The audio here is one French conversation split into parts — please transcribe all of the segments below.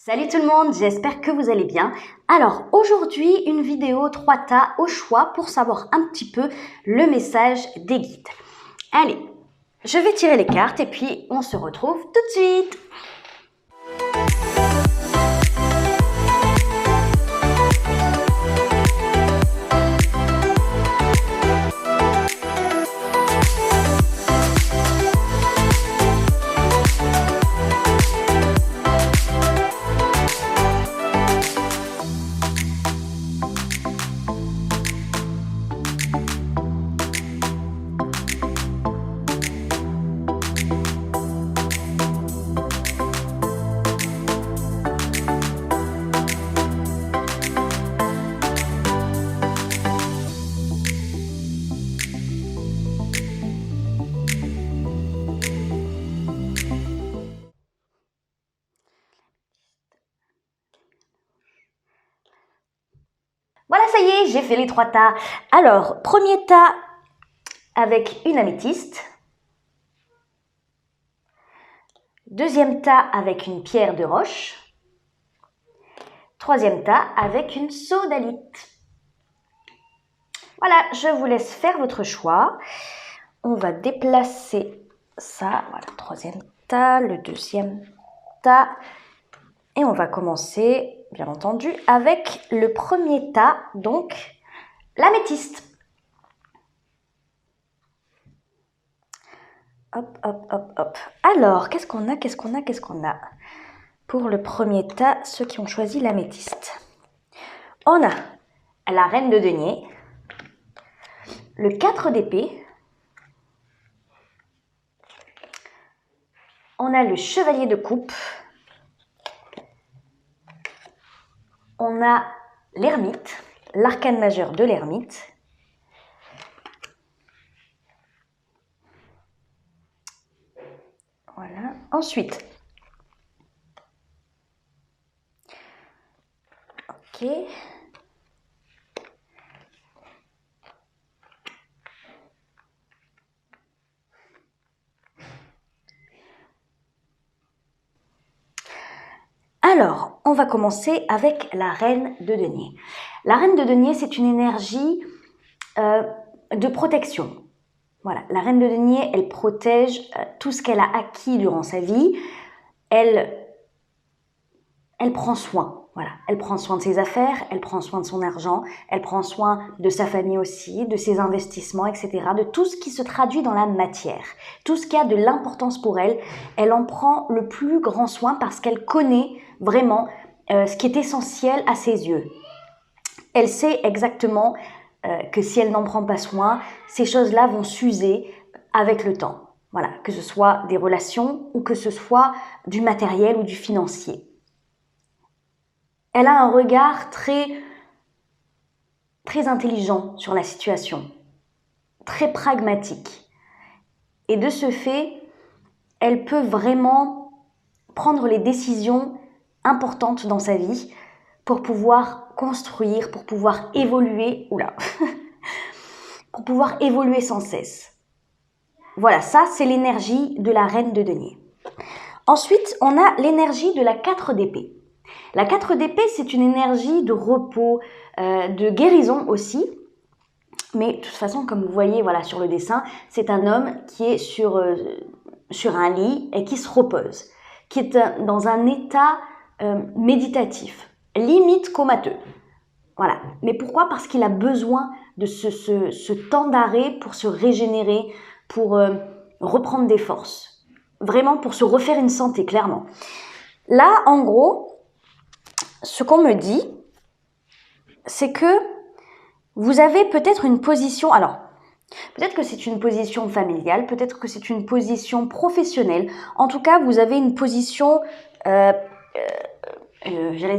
Salut tout le monde, j'espère que vous allez bien. Alors aujourd'hui, une vidéo 3 tas au choix pour savoir un petit peu le message des guides. Allez, je vais tirer les cartes et puis on se retrouve tout de suite. Voilà, ça y est, j'ai fait les 3 tas. Alors, premier tas avec une améthyste. Deuxième tas avec une pierre de roche. Troisième tas avec une sodalite. Voilà, je vous laisse faire votre choix. On va déplacer ça. Voilà, troisième tas, le deuxième tas. Et on va commencer, bien entendu, avec le premier tas, donc l'améthyste. Hop, hop, hop, hop. Alors, qu'est-ce qu'on a pour le premier tas, ceux qui ont choisi l'améthyste? On a la reine de denier, le 4 d'épée, on a le chevalier de coupe, on a l'ermite, l'arcane majeur de l'ermite, voilà. Ensuite, ok. Alors, on va commencer avec la reine de denier. La reine de denier, c'est une énergie de protection. Voilà, la reine de denier, elle protège tout ce qu'elle a acquis durant sa vie. Elle prend soin. Voilà, elle prend soin de ses affaires, elle prend soin de son argent, elle prend soin de sa famille aussi, de ses investissements, etc. De tout ce qui se traduit dans la matière. Tout ce qui a de l'importance pour elle, elle en prend le plus grand soin parce qu'elle connaît vraiment ce qui est essentiel à ses yeux. Elle sait exactement que si elle n'en prend pas soin, ces choses-là vont s'user avec le temps. Voilà, que ce soit des relations ou que ce soit du matériel ou du financier. Elle a un regard très intelligent sur la situation, très pragmatique. Et de ce fait, elle peut vraiment prendre les décisions importantes dans sa vie pour pouvoir construire, pour pouvoir évoluer, pour pouvoir évoluer sans cesse. Voilà, ça c'est l'énergie de la reine de denier. Ensuite, on a l'énergie de la 4 d'épée. La 4 d'épée, c'est une énergie de repos, de guérison aussi. Mais de toute façon, comme vous voyez voilà, sur le dessin, c'est un homme qui est sur un lit et qui se repose, qui est dans un état méditatif, limite comateux. Voilà. Mais pourquoi? Parce qu'il a besoin de ce temps d'arrêt pour se régénérer, pour reprendre des forces. Vraiment pour se refaire une santé, clairement. Là, en gros, ce qu'on me dit, c'est que vous avez peut-être une position, alors, peut-être que c'est une position familiale, peut-être que c'est une position professionnelle. En tout cas, vous avez une position, j'allais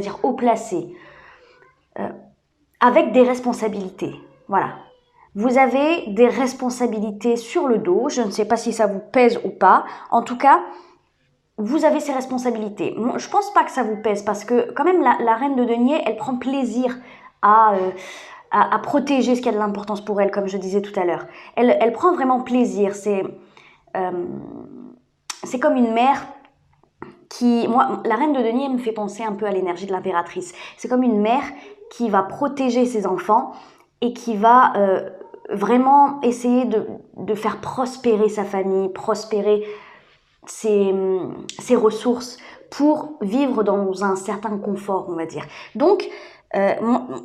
dire haut placée, avec des responsabilités. Voilà. Vous avez des responsabilités sur le dos. Je ne sais pas si ça vous pèse ou pas. En tout cas, vous avez ces responsabilités. Je pense pas que ça vous pèse parce que quand même la reine de denier, elle prend plaisir à protéger ce qui a de l'importance pour elle, comme je disais tout à l'heure. Elle prend vraiment plaisir. C'est comme une mère Moi, la reine de denier me fait penser un peu à l'énergie de l'impératrice. C'est comme une mère qui va protéger ses enfants et qui va vraiment essayer de faire prospérer sa famille, prospérer ses ressources pour vivre dans un certain confort, on va dire. Donc,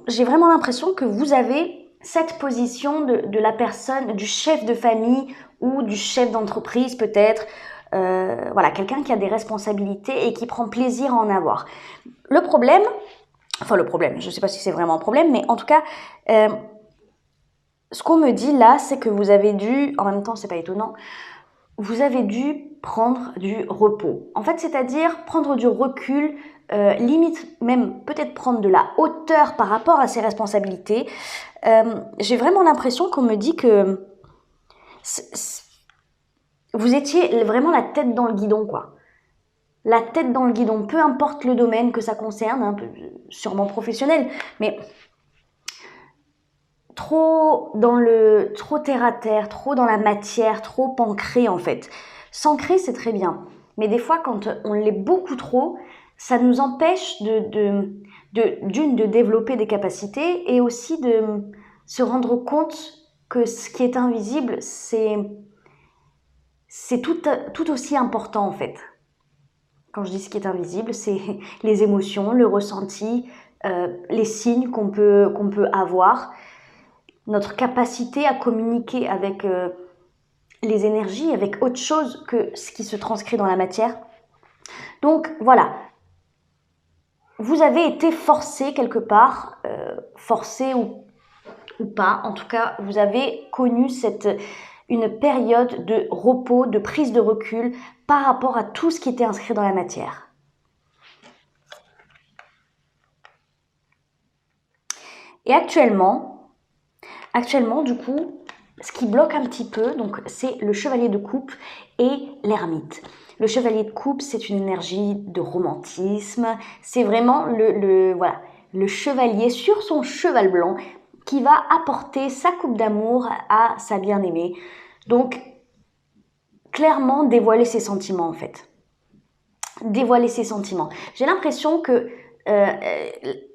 j'ai vraiment l'impression que vous avez cette position de la personne, du chef de famille ou du chef d'entreprise peut-être, voilà, quelqu'un qui a des responsabilités et qui prend plaisir à en avoir. Le problème, je ne sais pas si c'est vraiment un problème, mais en tout cas, ce qu'on me dit là, c'est que vous avez dû, en même temps c'est pas étonnant, vous avez dû prendre du repos. En fait, c'est-à-dire prendre du recul, limite même peut-être prendre de la hauteur par rapport à ses responsabilités. J'ai vraiment l'impression qu'on me dit que vous étiez vraiment la tête dans le guidon, quoi. La tête dans le guidon, peu importe le domaine que ça concerne, hein, sûrement professionnel, mais trop terre à terre, trop dans la matière, trop ancré en fait. S'ancrer, c'est très bien, mais des fois quand on l'est beaucoup trop, ça nous empêche de développer des capacités et aussi de se rendre compte que ce qui est invisible, c'est tout aussi important en fait. Quand je dis ce qui est invisible, c'est les émotions, le ressenti, les signes qu'on peut avoir, notre capacité à communiquer avec les énergies, avec autre chose que ce qui se transcrit dans la matière. Donc voilà, vous avez été forcé quelque part, forcé ou pas, en tout cas, vous avez connu une période de repos, de prise de recul par rapport à tout ce qui était inscrit dans la matière. Et actuellement, du coup, ce qui bloque un petit peu, donc, c'est le chevalier de coupe et l'ermite. Le chevalier de coupe, c'est une énergie de romantisme. C'est vraiment le chevalier sur son cheval blanc qui va apporter sa coupe d'amour à sa bien-aimée. Donc, clairement, dévoiler ses sentiments, en fait. Dévoiler ses sentiments. J'ai l'impression que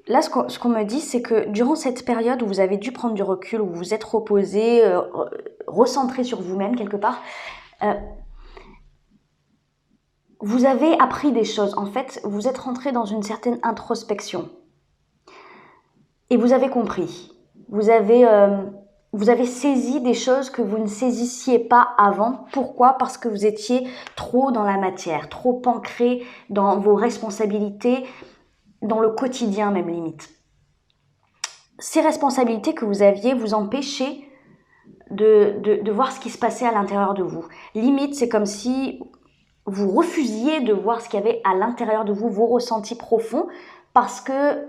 là, ce qu'on me dit, c'est que durant cette période où vous avez dû prendre du recul, où vous vous êtes reposé, recentré sur vous-même quelque part, vous avez appris des choses. En fait, vous êtes rentré dans une certaine introspection. Et vous avez compris. Vous avez saisi des choses que vous ne saisissiez pas avant. Pourquoi ? Parce que vous étiez trop dans la matière, trop ancré dans vos responsabilités, dans le quotidien même limite. Ces responsabilités que vous aviez vous empêchaient de voir ce qui se passait à l'intérieur de vous. Limite, c'est comme si vous refusiez de voir ce qu'il y avait à l'intérieur de vous, vos ressentis profonds, parce que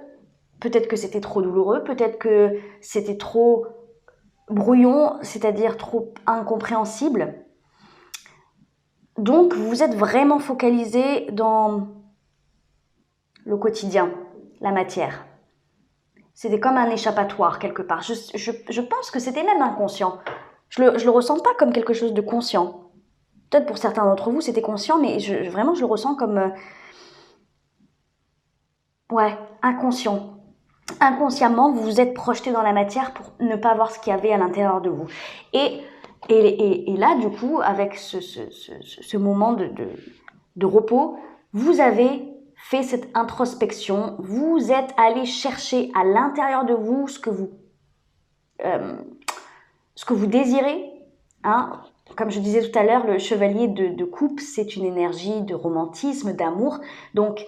peut-être que c'était trop douloureux, peut-être que c'était trop brouillon, c'est-à-dire trop incompréhensible. Donc, vous êtes vraiment focalisé dans le quotidien, la matière. C'était comme un échappatoire quelque part. Je pense que c'était même inconscient. Je le ressens pas comme quelque chose de conscient. Peut-être pour certains d'entre vous, c'était conscient, mais vraiment, je le ressens comme... inconscient. Inconsciemment, vous vous êtes projeté dans la matière pour ne pas voir ce qu'il y avait à l'intérieur de vous. Et là, du coup, avec ce moment de repos, vous avez fait cette introspection, vous êtes allé chercher à l'intérieur de vous ce que vous désirez. Hein. Comme je disais tout à l'heure, le chevalier de coupe, c'est une énergie de romantisme, d'amour, donc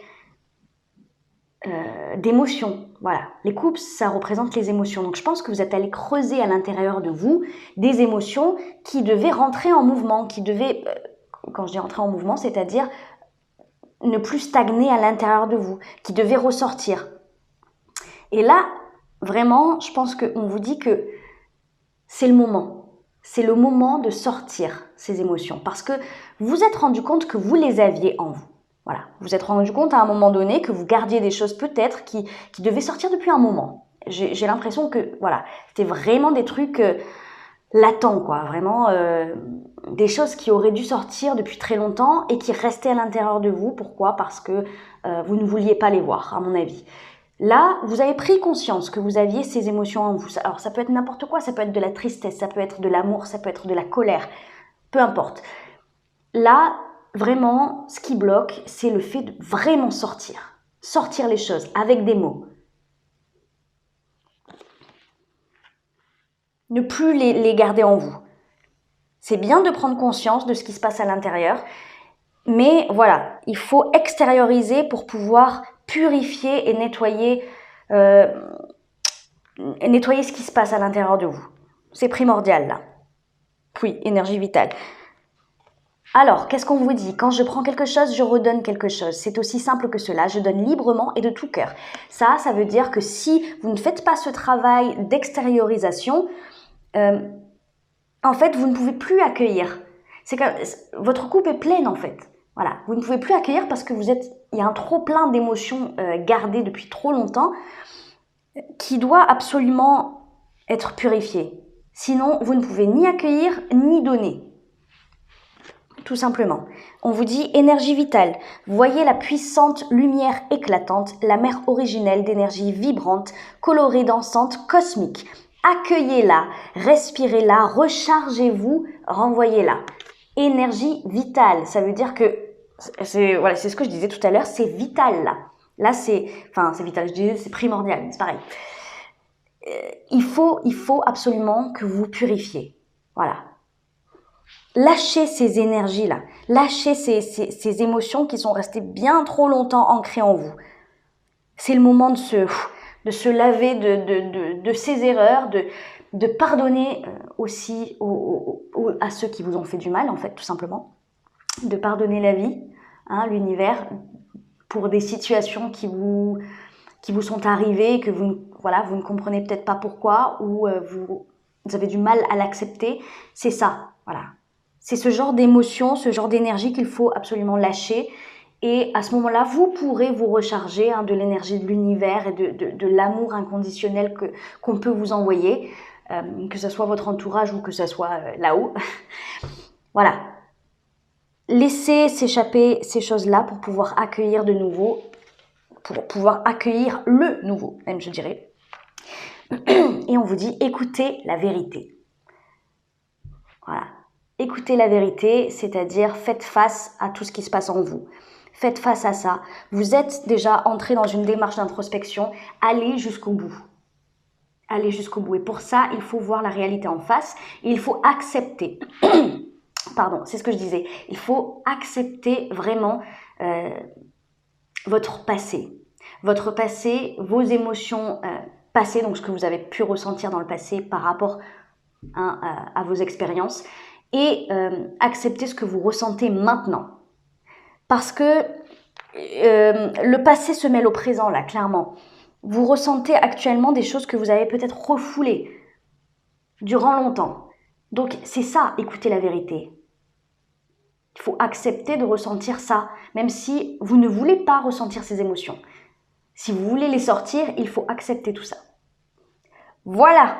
d'émotions. Voilà, les coupes, ça représente les émotions. Donc je pense que vous êtes allé creuser à l'intérieur de vous des émotions qui devaient rentrer en mouvement, quand je dis rentrer en mouvement, c'est-à-dire ne plus stagner à l'intérieur de vous, qui devaient ressortir. Et là, vraiment, je pense qu'on vous dit que c'est le moment. C'est le moment de sortir ces émotions parce que vous vous êtes rendu compte que vous les aviez en vous. Voilà, vous vous êtes rendu compte à un moment donné que vous gardiez des choses peut-être qui devaient sortir depuis un moment. J'ai l'impression que voilà, c'était vraiment des trucs latent, quoi. Vraiment, des choses qui auraient dû sortir depuis très longtemps et qui restaient à l'intérieur de vous. Pourquoi? Parce que vous ne vouliez pas les voir, à mon avis. Là, vous avez pris conscience que vous aviez ces émotions en vous. Alors, ça peut être n'importe quoi, ça peut être de la tristesse, ça peut être de l'amour, ça peut être de la colère, peu importe. Là, vraiment, ce qui bloque, c'est le fait de vraiment sortir les choses avec des mots. Ne plus les garder en vous. C'est bien de prendre conscience de ce qui se passe à l'intérieur, mais voilà, il faut extérioriser pour pouvoir purifier et nettoyer ce qui se passe à l'intérieur de vous. C'est primordial là. Oui, énergie vitale. Alors, qu'est-ce qu'on vous dit? Quand je prends quelque chose, je redonne quelque chose. C'est aussi simple que cela. Je donne librement et de tout cœur. Ça veut dire que si vous ne faites pas ce travail d'extériorisation, en fait, vous ne pouvez plus accueillir. C'est que votre coupe est pleine, en fait. Voilà, vous ne pouvez plus accueillir parce que il y a un trop plein d'émotions gardées depuis trop longtemps qui doit absolument être purifié. Sinon, vous ne pouvez ni accueillir ni donner. Tout simplement. On vous dit énergie vitale. Voyez la puissante lumière éclatante, la mer originelle d'énergie vibrante, colorée, dansante, cosmique. Accueillez-la, respirez-la, rechargez-vous, renvoyez-la. Énergie vitale, ça veut dire que, c'est ce que je disais tout à l'heure, c'est vital là. Là, c'est vital, je disais, c'est primordial, c'est pareil. Il faut absolument que vous purifiez. Voilà. Lâchez ces énergies-là. Lâchez ces émotions qui sont restées bien trop longtemps ancrées en vous. C'est le moment de se laver de ces erreurs, de pardonner aussi à ceux qui vous ont fait du mal, en fait, tout simplement. De pardonner la vie, l'univers, pour des situations qui vous sont arrivées, que vous ne comprenez peut-être pas pourquoi, ou vous avez du mal à l'accepter. C'est ça, voilà. C'est ce genre d'émotion, ce genre d'énergie qu'il faut absolument lâcher. Et à ce moment-là, vous pourrez vous recharger de l'énergie de l'univers et de l'amour inconditionnel qu'on peut vous envoyer, que ce soit votre entourage ou que ce soit là-haut. Voilà. Laissez s'échapper ces choses-là pour pouvoir accueillir de nouveau, pour pouvoir accueillir le nouveau, même je dirais. Et on vous dit, écoutez la vérité. Voilà. Écoutez la vérité, c'est-à-dire faites face à tout ce qui se passe en vous. Faites face à ça. Vous êtes déjà entré dans une démarche d'introspection. Allez jusqu'au bout. Allez jusqu'au bout. Et pour ça, il faut voir la réalité en face. Et il faut accepter. Pardon, c'est ce que je disais. Il faut accepter vraiment votre passé. Votre passé, vos émotions passées, donc ce que vous avez pu ressentir dans le passé par rapport à vos expériences. Et accepter ce que vous ressentez maintenant. Parce que le passé se mêle au présent, là, clairement. Vous ressentez actuellement des choses que vous avez peut-être refoulées durant longtemps. Donc, c'est ça, écoutez la vérité. Il faut accepter de ressentir ça, même si vous ne voulez pas ressentir ces émotions. Si vous voulez les sortir, il faut accepter tout ça. Voilà.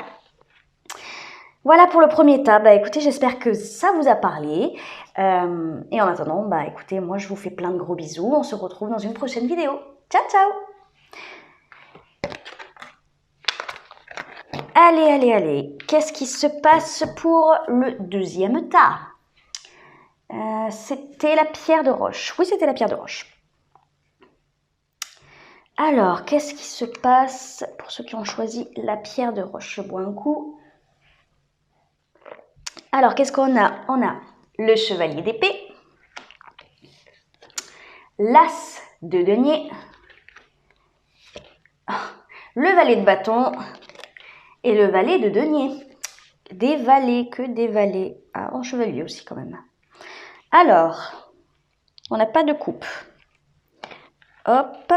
Voilà pour le premier tas. Écoutez, j'espère que ça vous a parlé. Et en attendant, écoutez, moi je vous fais plein de gros bisous. On se retrouve dans une prochaine vidéo. Ciao, ciao! Allez. Qu'est-ce qui se passe pour le deuxième tas? C'était la pierre de roche. Oui, c'était la pierre de roche. Alors, qu'est-ce qui se passe pour ceux qui ont choisi la pierre de roche? Je bois un coup. Alors, qu'est-ce qu'on a? On a le chevalier d'épée, l'as de denier, le valet de bâton et le valet de denier. Des valets, que des valets. Ah, en chevalier aussi quand même. Alors, on n'a pas de coupe. Hop.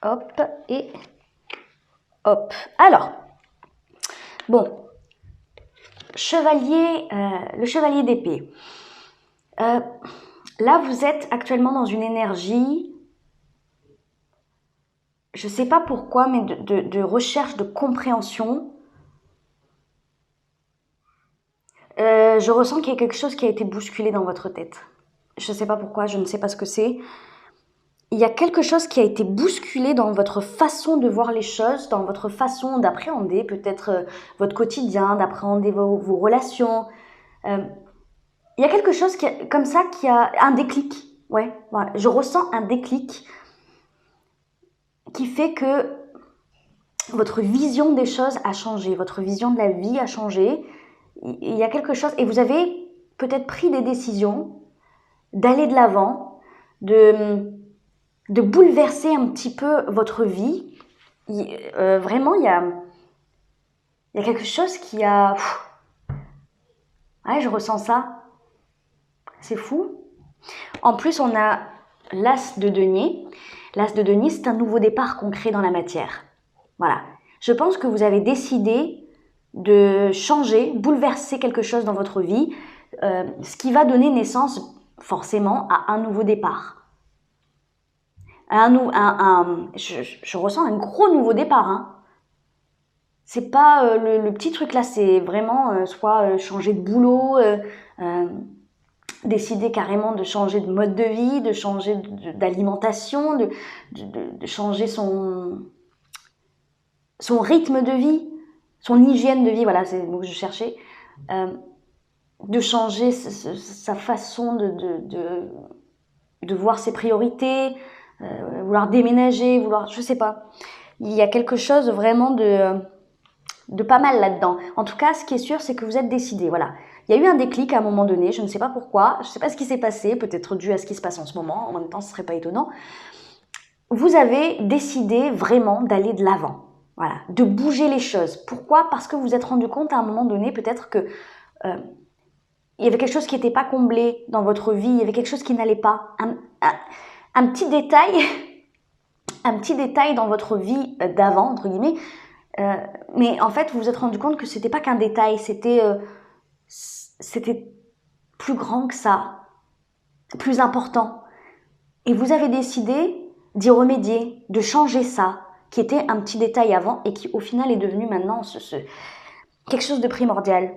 Hop et hop. Alors, bon. Le chevalier d'épée. Là, vous êtes actuellement dans une énergie, je ne sais pas pourquoi, mais de recherche de compréhension Je ressens qu'il y a quelque chose qui a été bousculé dans votre tête. Je ne sais pas pourquoi, je ne sais pas ce que c'est. Il y a quelque chose qui a été bousculé dans votre façon de voir les choses, dans votre façon d'appréhender peut-être votre quotidien, d'appréhender vos relations. Il y a quelque chose comme ça qui a un déclic. Ouais, voilà. Je ressens un déclic qui fait que votre vision des choses a changé, votre vision de la vie a changé. Il y a quelque chose, et vous avez peut-être pris des décisions d'aller de l'avant, de bouleverser un petit peu votre vie. Vraiment, il y a quelque chose qui a... Ouais, je ressens ça. C'est fou. En plus, on a l'as de denier. L'as de denier, c'est un nouveau départ concret dans la matière. Voilà. Je pense que vous avez décidé de changer, bouleverser quelque chose dans votre vie, ce qui va donner naissance forcément à un nouveau départ. Je ressens un gros nouveau départ. Hein. C'est pas le petit truc là, c'est vraiment soit changer de boulot, décider carrément de changer de mode de vie, de changer d'alimentation, de changer son rythme de vie, son hygiène de vie, voilà, c'est le mot que je cherchais, de changer sa façon de voir ses priorités, vouloir déménager, je sais pas. Il y a quelque chose vraiment de pas mal là-dedans. En tout cas, ce qui est sûr, c'est que vous êtes décidé, voilà. Il y a eu un déclic à un moment donné, je ne sais pas pourquoi, je ne sais pas ce qui s'est passé, peut-être dû à ce qui se passe en ce moment, en même temps, ce ne serait pas étonnant. Vous avez décidé vraiment d'aller de l'avant, voilà, de bouger les choses. Pourquoi ? Parce que vous vous êtes rendu compte à un moment donné, peut-être que il y avait quelque chose qui n'était pas comblé dans votre vie, il y avait quelque chose qui n'allait pas. Un petit détail, un petit détail dans votre vie d'avant, entre guillemets, mais en fait, vous vous êtes rendu compte que c'était pas qu'un détail, c'était plus grand que ça, plus important. Et vous avez décidé d'y remédier, de changer ça, qui était un petit détail avant et qui au final est devenu maintenant quelque chose de primordial.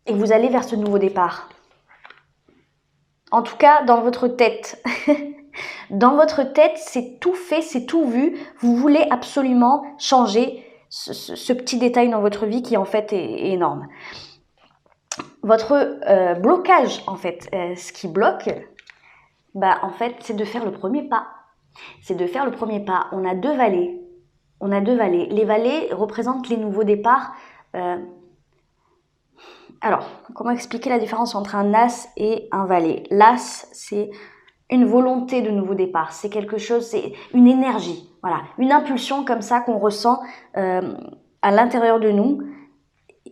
Et vous allez vers ce nouveau départ. En tout cas, dans votre tête. Dans votre tête, c'est tout fait, c'est tout vu. Vous voulez absolument changer ce petit détail dans votre vie qui en fait est énorme. Votre blocage, en fait, ce qui bloque, en fait, c'est de faire le premier pas. C'est de faire le premier pas. On a deux vallées. Les vallées représentent les nouveaux départs. Alors, comment expliquer la différence entre un as et un valet ? L'as, c'est une volonté de nouveau départ. C'est quelque chose, c'est une énergie. Voilà, une impulsion comme ça qu'on ressent à l'intérieur de nous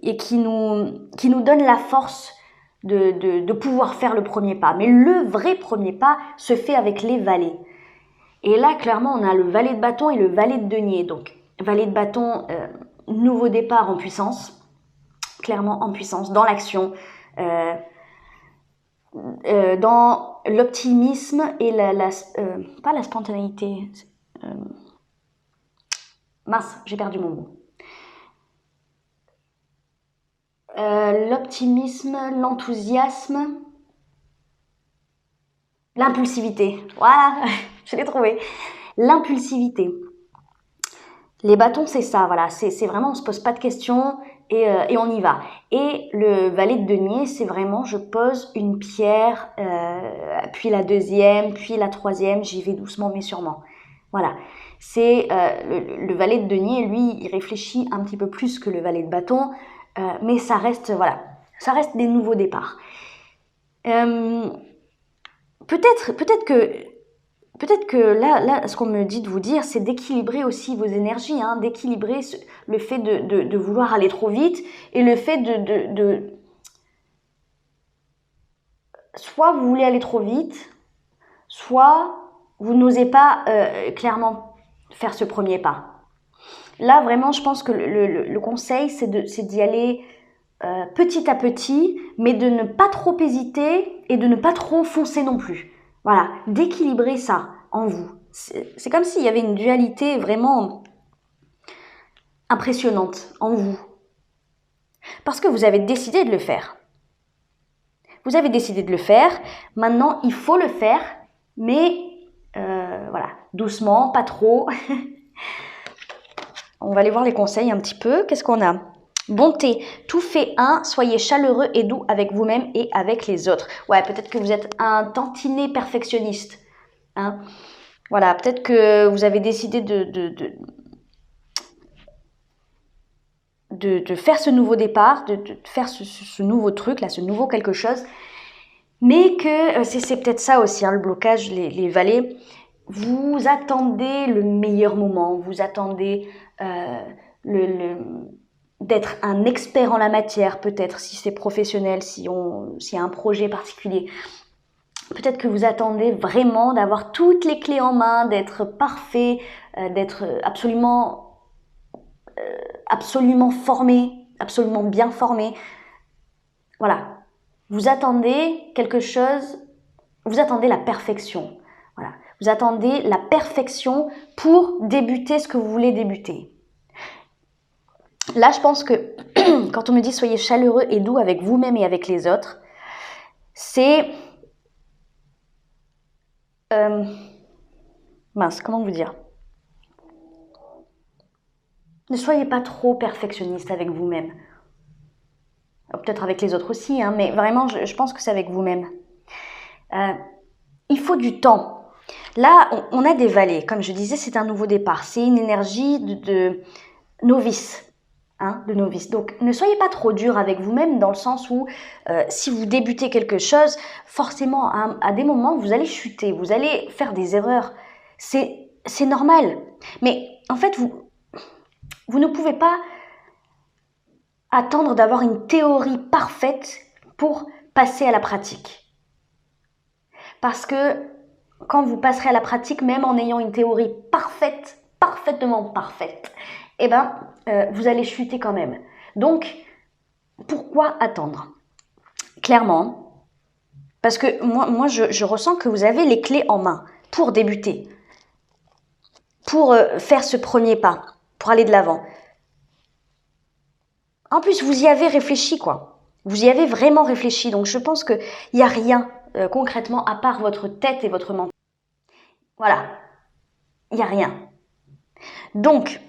et qui nous donne la force de pouvoir faire le premier pas. Mais le vrai premier pas se fait avec les valets. Et là, clairement, on a le valet de bâton et le valet de denier. Donc, valet de bâton, nouveau départ en puissance. Clairement en puissance, dans l'action, dans l'optimisme et pas la spontanéité. Mince, j'ai perdu mon mot. L'optimisme, l'enthousiasme, l'impulsivité. Voilà, je l'ai trouvé. L'impulsivité. Les bâtons, c'est ça, voilà. C'est vraiment, on se pose pas de questions et on y va. Et le valet de denier, c'est vraiment, je pose une pierre, puis la deuxième, puis la troisième, j'y vais doucement mais sûrement. Voilà. C'est le valet de denier, lui, il réfléchit un petit peu plus que le valet de bâton, mais ça reste, voilà, ça reste des nouveaux départs. Peut-être que là, ce qu'on me dit de vous dire, c'est d'équilibrer aussi vos énergies, hein, d'équilibrer le fait de vouloir aller trop vite et le fait soit vous voulez aller trop vite, soit vous n'osez pas clairement faire ce premier pas. Là, vraiment, je pense que le conseil, c'est d'y aller petit à petit, mais de ne pas trop hésiter et de ne pas trop foncer non plus. Voilà, d'équilibrer ça en vous. C'est comme s'il y avait une dualité vraiment impressionnante en vous. Parce que vous avez décidé de le faire. Vous avez décidé de le faire, maintenant il faut le faire, mais voilà, doucement, pas trop. On va aller voir les conseils un petit peu. Qu'est-ce qu'on a? Bonté, tout fait un, soyez chaleureux et doux avec vous-même et avec les autres. Ouais, peut-être que vous êtes un tantinet perfectionniste. Hein? Voilà, peut-être que vous avez décidé de faire ce nouveau départ, de faire ce nouveau truc, là, ce nouveau quelque chose. Mais que c'est peut-être ça aussi, hein, le blocage, les valets. Vous attendez le meilleur moment, vous attendez d'être un expert en la matière, peut-être si c'est professionnel, s'il y a un projet particulier. Peut-être que vous attendez vraiment d'avoir toutes les clés en main, d'être parfait, d'être absolument formé, absolument bien formé. Voilà. Vous attendez quelque chose, vous attendez la perfection. Voilà. Vous attendez la perfection pour débuter ce que vous voulez débuter. Là, je pense que quand on me dit soyez chaleureux et doux avec vous-même et avec les autres, c'est... mince, comment vous dire? Ne soyez pas trop perfectionniste avec vous-même. Peut-être avec les autres aussi, hein, mais vraiment, je pense que c'est avec vous-même. Il faut du temps. Là, on a des valets. Comme je disais, c'est un nouveau départ. C'est une énergie de novice. Hein, de novice. Donc, ne soyez pas trop dur avec vous-même dans le sens où si vous débutez quelque chose, forcément, à des moments, vous allez chuter, vous allez faire des erreurs. C'est normal. Mais en fait, vous ne pouvez pas attendre d'avoir une théorie parfaite pour passer à la pratique. Parce que quand vous passerez à la pratique, même en ayant une théorie parfaite, parfaitement parfaite, eh ben, vous allez chuter quand même. Donc, pourquoi attendre? Clairement, parce que moi je ressens que vous avez les clés en main pour débuter, pour faire ce premier pas, pour aller de l'avant. En plus, vous y avez réfléchi, quoi. Vous y avez vraiment réfléchi. Donc, je pense qu'il n'y a rien concrètement à part votre tête et votre mental. Voilà. Il n'y a rien. Donc,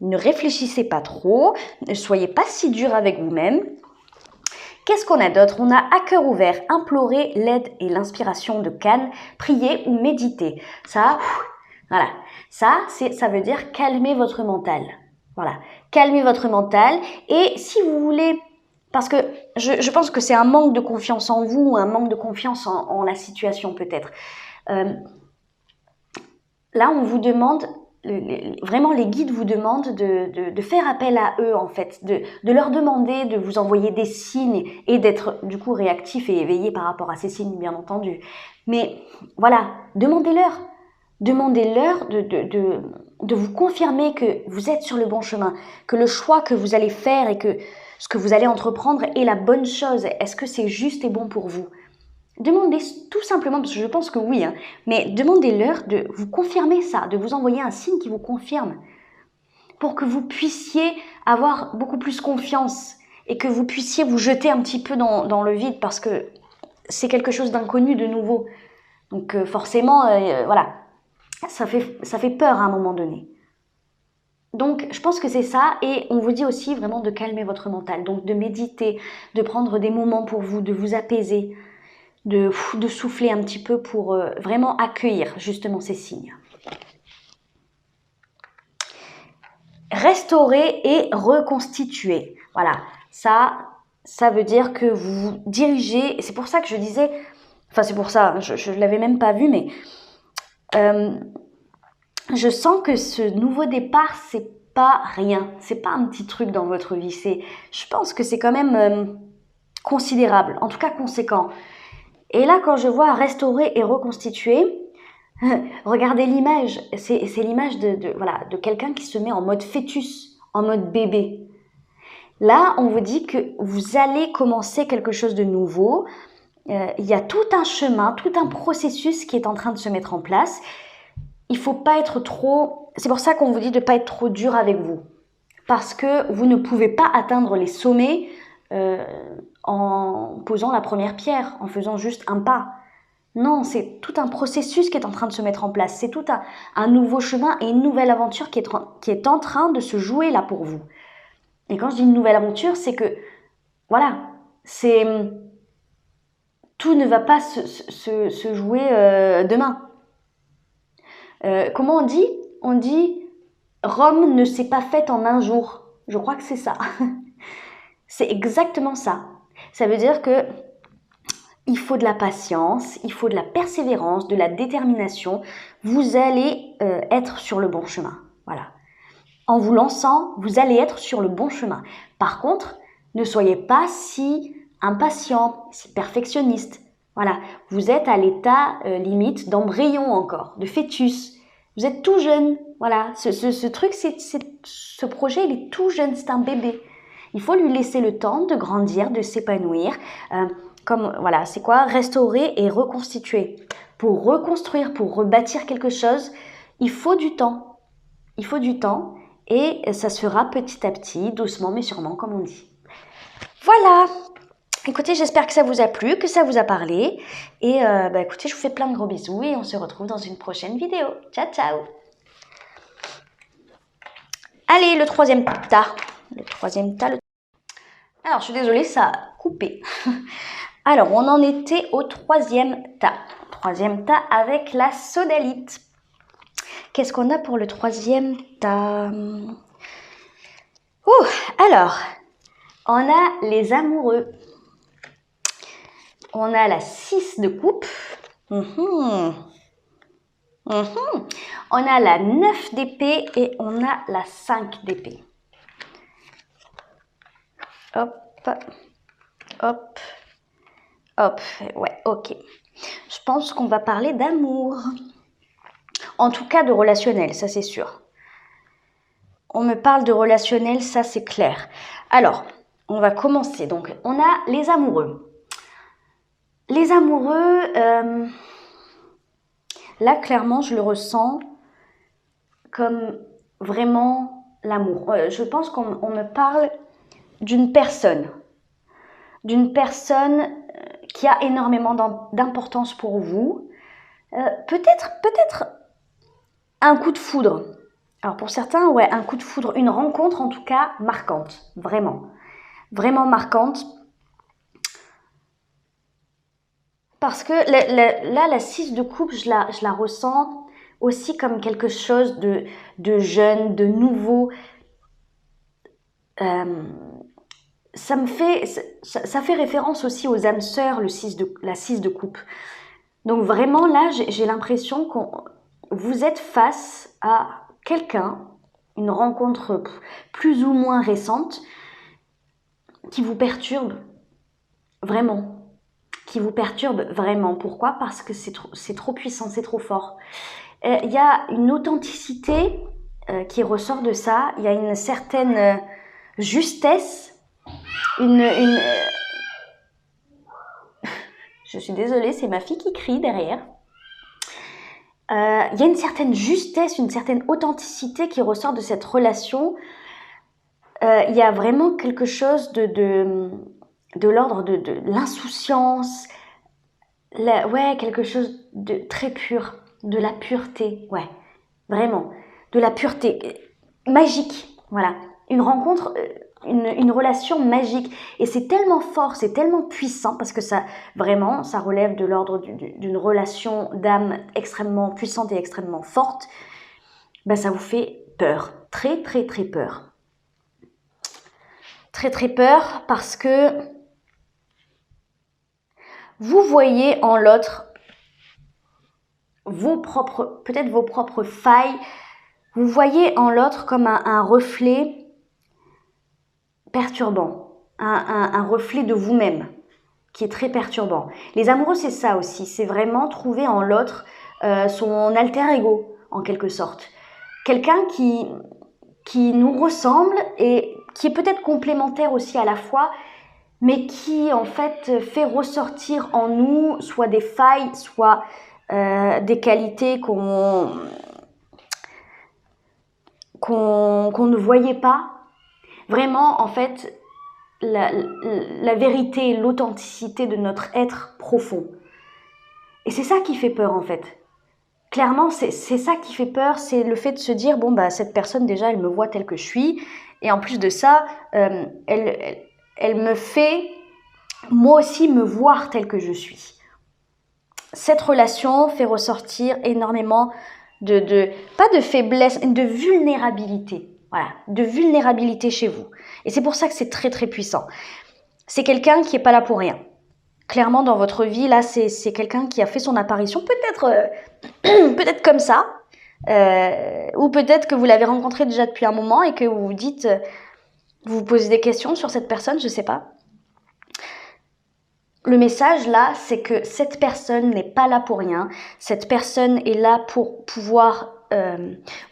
ne réfléchissez pas trop. Ne soyez pas si dur avec vous-même. Qu'est-ce qu'on a d'autre? On a à cœur ouvert, implorer l'aide et l'inspiration de Cannes, prier ou méditer. Ça, voilà. Ça veut dire calmer votre mental. Voilà, calmez votre mental et si vous voulez, parce que je pense que c'est un manque de confiance en vous, un manque de confiance en la situation peut-être. Là, on vous demande, vraiment les guides vous demandent de faire appel à eux en fait, de leur demander de vous envoyer des signes et d'être du coup réactif et éveillé par rapport à ces signes bien entendu. Mais voilà, demandez-leur. Demandez-leur de vous confirmer que vous êtes sur le bon chemin, que le choix que vous allez faire et que ce que vous allez entreprendre est la bonne chose. Est-ce que c'est juste et bon pour vous? Demandez tout simplement, parce que je pense que oui, hein, mais demandez-leur de vous confirmer ça, de vous envoyer un signe qui vous confirme pour que vous puissiez avoir beaucoup plus confiance et que vous puissiez vous jeter un petit peu dans le vide parce que c'est quelque chose d'inconnu, de nouveau. Donc forcément, voilà. Ça fait peur à un moment donné. Donc, je pense que c'est ça. Et on vous dit aussi vraiment de calmer votre mental. Donc, de méditer, de prendre des moments pour vous, de vous apaiser, de souffler un petit peu pour vraiment accueillir justement ces signes. Restaurer et reconstituer. Voilà, ça veut dire que vous dirigez. C'est pour ça que je disais... Enfin, c'est pour ça, je ne l'avais même pas vu, mais... je sens que ce nouveau départ, c'est pas rien, c'est pas un petit truc dans votre vie, je pense que c'est quand même considérable, en tout cas conséquent. Et là, quand je vois restaurer et reconstituer, regardez l'image, c'est l'image de quelqu'un qui se met en mode fœtus, en mode bébé. Là, on vous dit que vous allez commencer quelque chose de nouveau. Il y a tout un chemin, tout un processus qui est en train de se mettre en place. Il faut pas être trop... C'est pour ça qu'on vous dit de ne pas être trop dur avec vous. parce que vous ne pouvez pas atteindre les sommets en posant la première pierre, en faisant juste un pas. Non, c'est tout un processus qui est en train de se mettre en place. C'est tout un nouveau chemin et une nouvelle aventure qui est en train de se jouer là pour vous. Et quand je dis une nouvelle aventure, c'est que, voilà, tout ne va pas se jouer demain. Comment on dit? On dit Rome ne s'est pas faite en un jour. Je crois que c'est ça. C'est exactement ça. Ça veut dire que il faut de la patience, il faut de la persévérance, de la détermination. Vous allez être sur le bon chemin. Voilà. En vous lançant, vous allez être sur le bon chemin. Par contre, ne soyez pas si impatient, si perfectionniste. Voilà. Vous êtes à l'état limite d'embryon encore, de fœtus. Vous êtes tout jeune. Voilà. Ce truc, ce projet, il est tout jeune, c'est un bébé. Il faut lui laisser le temps de grandir, de s'épanouir. Voilà, c'est quoi? Restaurer et reconstituer. Pour reconstruire, pour rebâtir quelque chose, il faut du temps. Il faut du temps et ça se fera petit à petit, doucement mais sûrement, comme on dit. Voilà. Écoutez, j'espère que ça vous a plu, que ça vous a parlé. Et écoutez, je vous fais plein de gros bisous et on se retrouve dans une prochaine vidéo. Ciao, ciao. Allez, le troisième tas. Alors, je suis désolée, ça a coupé. Alors, on en était au troisième tas. Troisième tas avec la sodalite. Qu'est-ce qu'on a pour le troisième tas? Alors, on a les amoureux. On a la 6 de coupe. On a la 9 d'épée et on a la 5 d'épée. Hop, hop, hop. Ouais, ok. Je pense qu'on va parler d'amour. En tout cas, de relationnel, ça c'est sûr. On me parle de relationnel, ça c'est clair. Alors, on va commencer. Donc, on a les amoureux. Les amoureux, là, clairement, je le ressens comme vraiment l'amour. Je pense qu'on me parle d'une personne qui a énormément d'importance pour vous. Peut-être un coup de foudre. Alors pour certains, ouais, un coup de foudre, une rencontre en tout cas marquante, vraiment marquante. Parce que là, la 6 de coupe, je la ressens aussi comme quelque chose de jeune, de nouveau. Ça fait référence aussi aux âmes sœurs, la 6 de coupe. Donc vraiment là, j'ai l'impression que vous êtes face à quelqu'un, une rencontre plus ou moins récente, qui vous perturbe vraiment. Pourquoi? Parce que c'est trop puissant, c'est trop fort. Il y a une authenticité qui ressort de ça. Il y a une certaine justesse, Je suis désolée, c'est ma fille qui crie derrière. Il y a une certaine justesse, une certaine authenticité qui ressort de cette relation. Il y a vraiment quelque chose de l'ordre de l'insouciance, quelque chose de très pur, de la pureté, ouais, vraiment, de la pureté, magique, voilà, une rencontre, une relation magique, et c'est tellement fort, c'est tellement puissant, parce que ça relève de l'ordre d'une relation d'âme extrêmement puissante et extrêmement forte, ça vous fait peur, très très très peur. Très très peur parce que vous voyez en l'autre peut-être vos propres failles. Vous voyez en l'autre comme un reflet perturbant, un reflet de vous-même qui est très perturbant. Les amoureux, c'est ça aussi, c'est vraiment trouver en l'autre son alter ego, en quelque sorte. Quelqu'un qui nous ressemble et qui est peut-être complémentaire aussi à la fois, mais qui en fait fait ressortir en nous soit des failles, soit des qualités qu'on ne voyait pas. vraiment en fait la vérité, l'authenticité de notre être profond. Et c'est ça qui fait peur en fait. Clairement, c'est ça qui fait peur, c'est le fait de se dire, bon bah cette personne déjà elle me voit telle que je suis, et en plus de ça, elle me fait moi aussi me voir telle que je suis. Cette relation fait ressortir énormément pas de faiblesse, de vulnérabilité. Voilà, de vulnérabilité chez vous. Et c'est pour ça que c'est très très puissant. C'est quelqu'un qui n'est pas là pour rien. Clairement, dans votre vie, là, c'est quelqu'un qui a fait son apparition, peut-être comme ça, ou peut-être que vous l'avez rencontré déjà depuis un moment et que vous vous dites, vous vous posez des questions sur cette personne, je ne sais pas. Le message là, c'est que cette personne n'est pas là pour rien. Cette personne est là pour pouvoir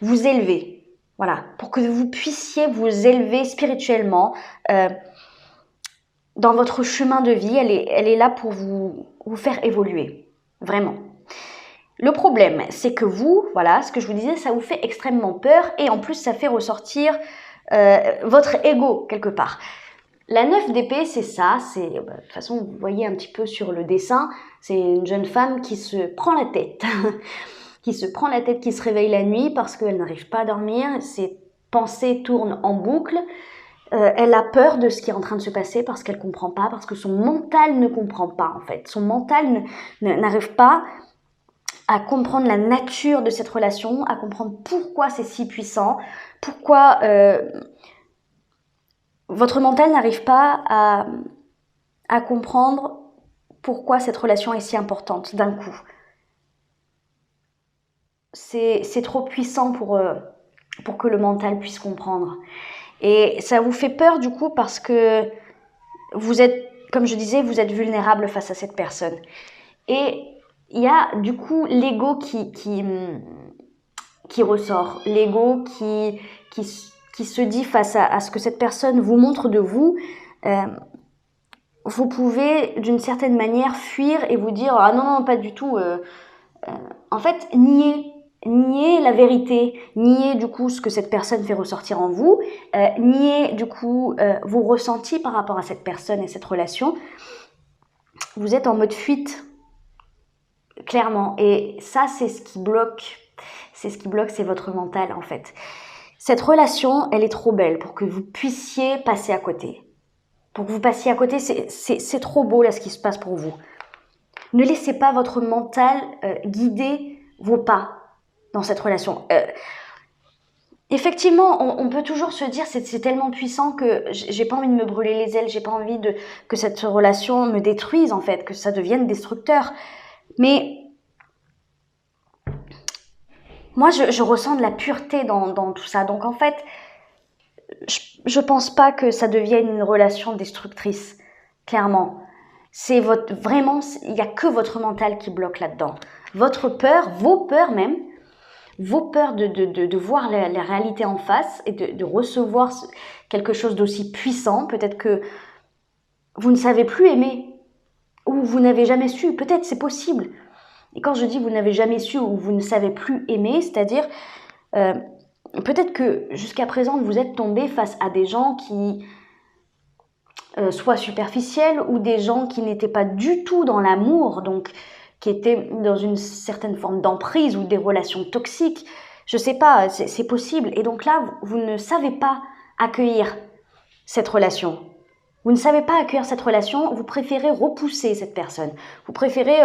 vous élever. Voilà, pour que vous puissiez vous élever spirituellement dans votre chemin de vie. Elle est là pour vous faire évoluer, vraiment. Le problème, c'est que vous, voilà, ce que je vous disais, ça vous fait extrêmement peur et en plus, ça fait ressortir votre ego quelque part. La 9 d'épée, c'est ça, de toute façon, vous voyez un petit peu sur le dessin, c'est une jeune femme qui se prend la tête, qui se réveille la nuit parce qu'elle n'arrive pas à dormir, ses pensées tournent en boucle, elle a peur de ce qui est en train de se passer parce qu'elle ne comprend pas, parce que son mental ne comprend pas en fait, son mental n'arrive pas à comprendre la nature de cette relation, à comprendre pourquoi c'est si puissant, pourquoi... votre mental n'arrive pas à comprendre pourquoi cette relation est si importante d'un coup. C'est trop puissant pour que le mental puisse comprendre. Et ça vous fait peur du coup parce que vous êtes, comme je disais, vous êtes vulnérable face à cette personne. Et il y a du coup l'ego qui ressort, l'ego qui se dit face à ce que cette personne vous montre de vous, vous pouvez d'une certaine manière fuir et vous dire « Ah non, pas du tout ». En fait, nier la vérité, nier du coup ce que cette personne fait ressortir en vous, nier du coup vos ressentis par rapport à cette personne et cette relation. Vous êtes en mode fuite, clairement. Et ça, c'est ce qui bloque. C'est votre mental en fait. Cette relation, elle est trop belle pour que vous puissiez passer à côté. Pour que vous passiez à côté, c'est trop beau là ce qui se passe pour vous. Ne laissez pas votre mental guider vos pas dans cette relation. Effectivement, on peut toujours se dire c'est tellement puissant que j'ai pas envie de me brûler les ailes, j'ai pas envie que cette relation me détruise en fait, que ça devienne destructeur. Mais moi, je ressens de la pureté dans tout ça. Donc en fait, je pense pas que ça devienne une relation destructrice, clairement. C'est vraiment, il n'y a que votre mental qui bloque là-dedans. Votre peur, vos peurs même, vos peurs de voir la réalité en face et de recevoir quelque chose d'aussi puissant. Peut-être que vous ne savez plus aimer ou vous n'avez jamais su. Peut-être c'est possible. Et quand je dis vous n'avez jamais su ou vous ne savez plus aimer, c'est-à-dire peut-être que jusqu'à présent vous êtes tombé face à des gens qui soit superficiels ou des gens qui n'étaient pas du tout dans l'amour, donc qui étaient dans une certaine forme d'emprise ou des relations toxiques. Je sais pas, c'est possible. Et donc là, vous ne savez pas accueillir cette relation. Vous ne savez pas accueillir cette relation, vous préférez repousser cette personne. Vous préférez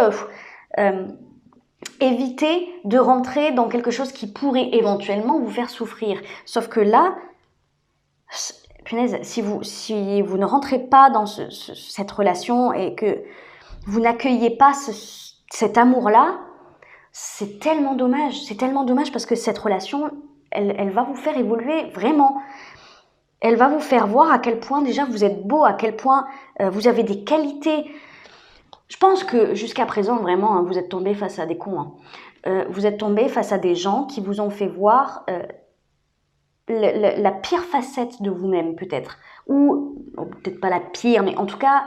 éviter de rentrer dans quelque chose qui pourrait éventuellement vous faire souffrir. Sauf que là, punaise, si vous ne rentrez pas dans cette relation et que vous n'accueillez pas cet amour-là, c'est tellement dommage. C'est tellement dommage parce que cette relation, elle va vous faire évoluer vraiment. Elle va vous faire voir à quel point déjà vous êtes beau, à quel point vous avez des qualités. Je pense que jusqu'à présent, vraiment, hein, vous êtes tombé face à des cons. Hein. Vous êtes tombé face à des gens qui vous ont fait voir la pire facette de vous-même, peut-être. Ou, peut-être pas la pire, mais en tout cas,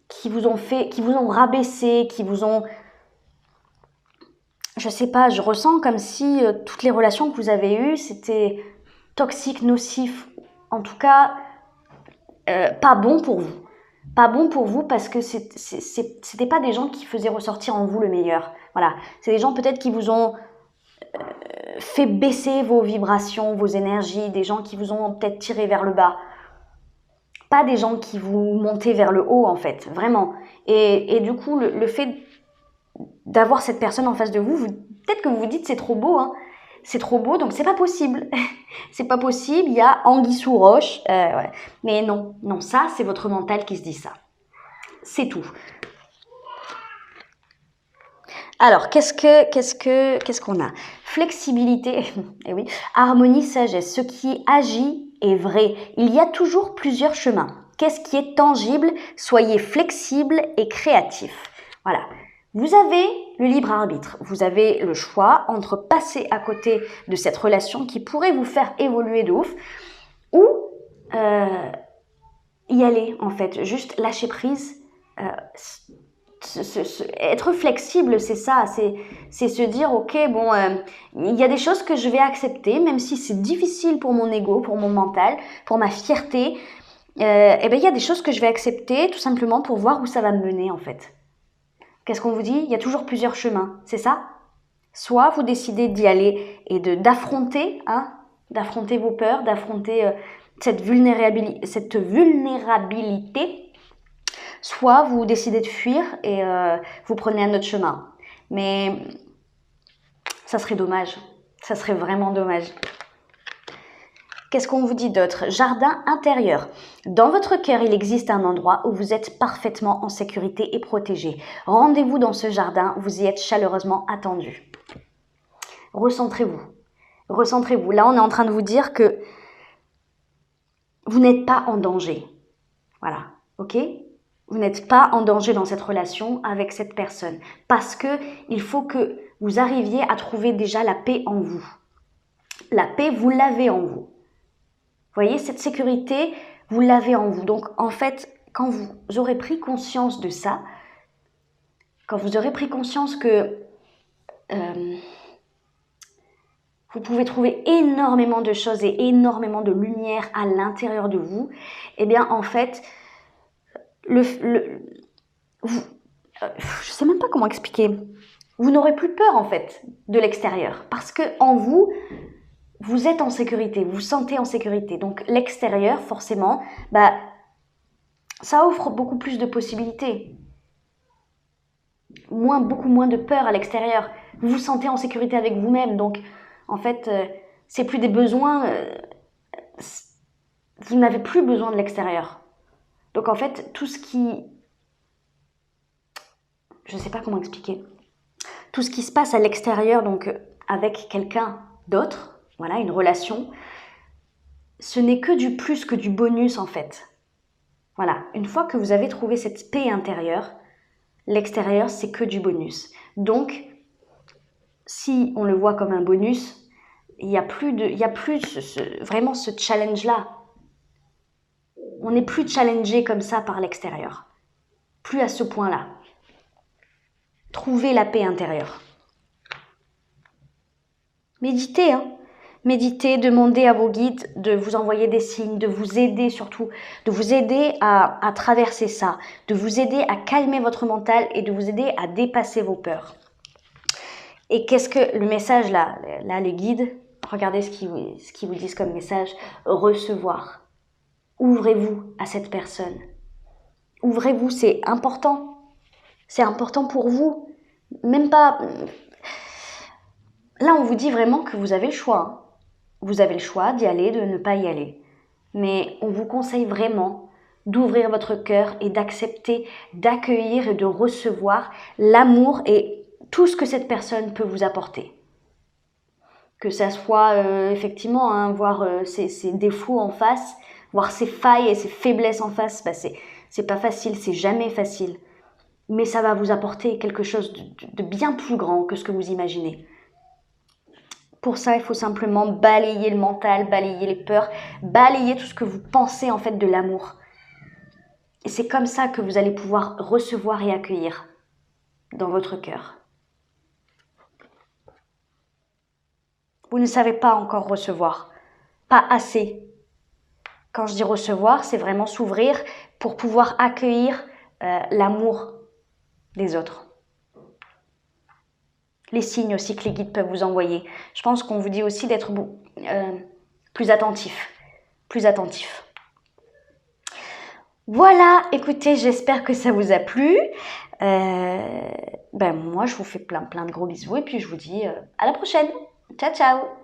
qui vous ont rabaissé, qui vous ont... Je sais pas, je ressens comme si toutes les relations que vous avez eues, c'était toxique, nocif. En tout cas, pas bon pour vous. Pas bon pour vous parce que c'était pas des gens qui faisaient ressortir en vous le meilleur. Voilà, c'est des gens peut-être qui vous ont fait baisser vos vibrations, vos énergies, des gens qui vous ont peut-être tiré vers le bas. Pas des gens qui vous montaient vers le haut en fait, vraiment. Et du coup, le fait d'avoir cette personne en face de vous, peut-être que vous vous dites c'est trop beau, hein. C'est trop beau, donc c'est pas possible. C'est pas possible, il y a anguille sous roche. Ouais. Mais non, non, ça c'est votre mental qui se dit ça. C'est tout. Alors, qu'est-ce qu'on a? Flexibilité, eh oui, harmonie, sagesse. Ce qui agit est vrai. Il y a toujours plusieurs chemins. Qu'est-ce qui est tangible? Soyez flexible et créatif. Voilà. Vous avez le libre arbitre. Vous avez le choix entre passer à côté de cette relation qui pourrait vous faire évoluer de ouf ou y aller, en fait. Juste lâcher prise. Être flexible, c'est ça, c'est se dire, ok, bon, il y a des choses que je vais accepter, même si c'est difficile pour mon ego, pour mon mental, pour ma fierté, et ben il y a des choses que je vais accepter tout simplement pour voir où ça va me mener en fait. Qu'est-ce qu'on vous dit? Il y a toujours plusieurs chemins, c'est ça? Soit vous décidez d'y aller et d'affronter, hein, d'affronter vos peurs, d'affronter cette vulnérabilité, soit vous décidez de fuir et vous prenez un autre chemin. Mais ça serait dommage. Ça serait vraiment dommage. Qu'est-ce qu'on vous dit d'autre? Jardin intérieur. Dans votre cœur, il existe un endroit où vous êtes parfaitement en sécurité et protégé. Rendez-vous dans ce jardin, vous y êtes chaleureusement attendu. Recentrez-vous. Recentrez-vous. Là, on est en train de vous dire que vous n'êtes pas en danger. Voilà. Ok? Vous n'êtes pas en danger dans cette relation avec cette personne. Parce que il faut que vous arriviez à trouver déjà la paix en vous. La paix, vous l'avez en vous. Vous voyez, cette sécurité, vous l'avez en vous. Donc, en fait, quand vous aurez pris conscience de ça, quand vous aurez pris conscience que vous pouvez trouver énormément de choses et énormément de lumière à l'intérieur de vous, eh bien, en fait, je ne sais même pas comment expliquer. Vous n'aurez plus peur, en fait, de l'extérieur. Parce que en vous, vous êtes en sécurité, vous vous sentez en sécurité. Donc l'extérieur, forcément, ça offre beaucoup plus de possibilités. Beaucoup moins de peur à l'extérieur. Vous vous sentez en sécurité avec vous-même. Donc, en fait, c'est plus des besoins. Vous n'avez plus besoin de l'extérieur. Donc, en fait, tout ce qui... Je ne sais pas comment expliquer. Tout ce qui se passe à l'extérieur, donc avec quelqu'un d'autre, voilà, une relation, ce n'est que du plus que du bonus en fait. Voilà, une fois que vous avez trouvé cette paix intérieure, l'extérieur c'est que du bonus. Donc, si on le voit comme un bonus, il n'y a plus vraiment ce challenge-là. On n'est plus challengé comme ça par l'extérieur. Plus à ce point-là. Trouvez la paix intérieure. Méditez, hein. Méditez, demandez à vos guides de vous envoyer des signes, de vous aider surtout, de vous aider à traverser ça, de vous aider à calmer votre mental et de vous aider à dépasser vos peurs. Et qu'est-ce que le message là, les guides, regardez ce qu'ils vous disent comme message, recevoir. Ouvrez-vous à cette personne. Ouvrez-vous, c'est important. C'est important pour vous. Même pas... Là, on vous dit vraiment que vous avez le choix. Vous avez le choix d'y aller, de ne pas y aller. Mais on vous conseille vraiment d'ouvrir votre cœur et d'accepter, d'accueillir et de recevoir l'amour et tout ce que cette personne peut vous apporter. Que ça soit effectivement, hein, voir ses défauts en face, voir ses failles et ses faiblesses en face, c'est pas facile, c'est jamais facile. Mais ça va vous apporter quelque chose de bien plus grand que ce que vous imaginez. Pour ça, il faut simplement balayer le mental, balayer les peurs, balayer tout ce que vous pensez en fait de l'amour. Et c'est comme ça que vous allez pouvoir recevoir et accueillir dans votre cœur. Vous ne savez pas encore recevoir, pas assez. Quand je dis recevoir, c'est vraiment s'ouvrir pour pouvoir accueillir l'amour des autres. Les signes aussi que les guides peuvent vous envoyer. Je pense qu'on vous dit aussi d'être plus attentif. Plus attentif. Voilà, écoutez, j'espère que ça vous a plu. Moi, je vous fais plein de gros bisous et puis je vous dis à la prochaine. Ciao, ciao!